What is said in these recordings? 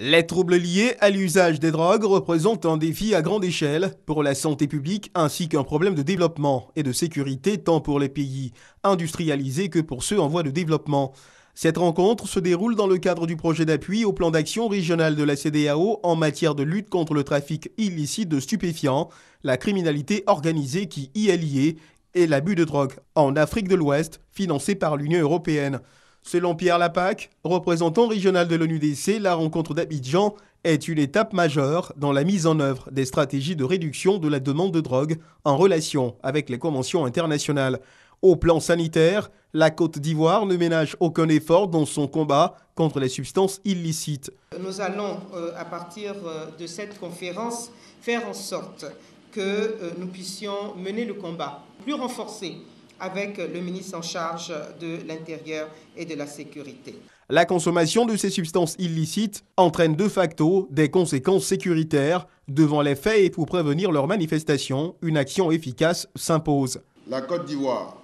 Les troubles liés à l'usage des drogues représentent un défi à grande échelle pour la santé publique ainsi qu'un problème de développement et de sécurité tant pour les pays industrialisés que pour ceux en voie de développement. Cette rencontre se déroule dans le cadre du projet d'appui au plan d'action régional de la CEDEAO en matière de lutte contre le trafic illicite de stupéfiants, la criminalité organisée qui y est liée et l'abus de drogue en Afrique de l'Ouest, financé par l'Union européenne. Selon Pierre Lapac, représentant régional de l'ONUDC, la rencontre d'Abidjan est une étape majeure dans la mise en œuvre des stratégies de réduction de la demande de drogue en relation avec les conventions internationales. Au plan sanitaire, la Côte d'Ivoire ne ménage aucun effort dans son combat contre les substances illicites. Nous allons, à partir de cette conférence, faire en sorte que nous puissions mener le combat plus renforcé avec le ministre en charge de l'Intérieur et de la Sécurité. La consommation de ces substances illicites entraîne de facto des conséquences sécuritaires. Devant les faits et pour prévenir leur manifestation, une action efficace s'impose. La Côte d'Ivoire,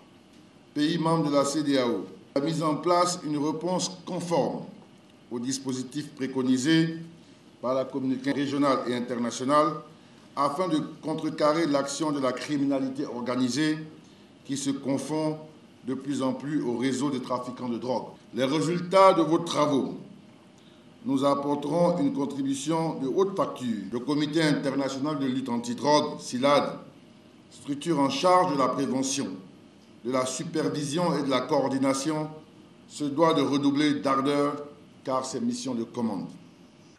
pays membre de la CEDEAO, a mis en place une réponse conforme aux dispositifs préconisés par la communauté régionale et internationale afin de contrecarrer l'action de la criminalité organisée qui se confond de plus en plus au réseau de trafiquants de drogue. Les résultats de vos travaux nous apporteront une contribution de haute facture. Le Comité international de lutte antidrogue, CILAD, structure en charge de la prévention, de la supervision et de la coordination, se doit de redoubler d'ardeur car c'est mission de commande.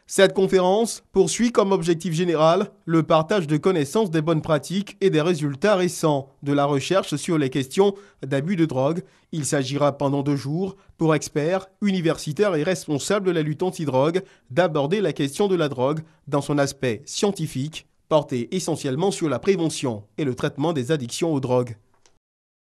Cette conférence poursuit comme objectif général le partage de connaissances des bonnes pratiques et des résultats récents de la recherche sur les questions d'abus de drogue. Il s'agira pendant 2 jours, pour experts, universitaires et responsables de la lutte antidrogue, d'aborder la question de la drogue dans son aspect scientifique, porté essentiellement sur la prévention et le traitement des addictions aux drogues.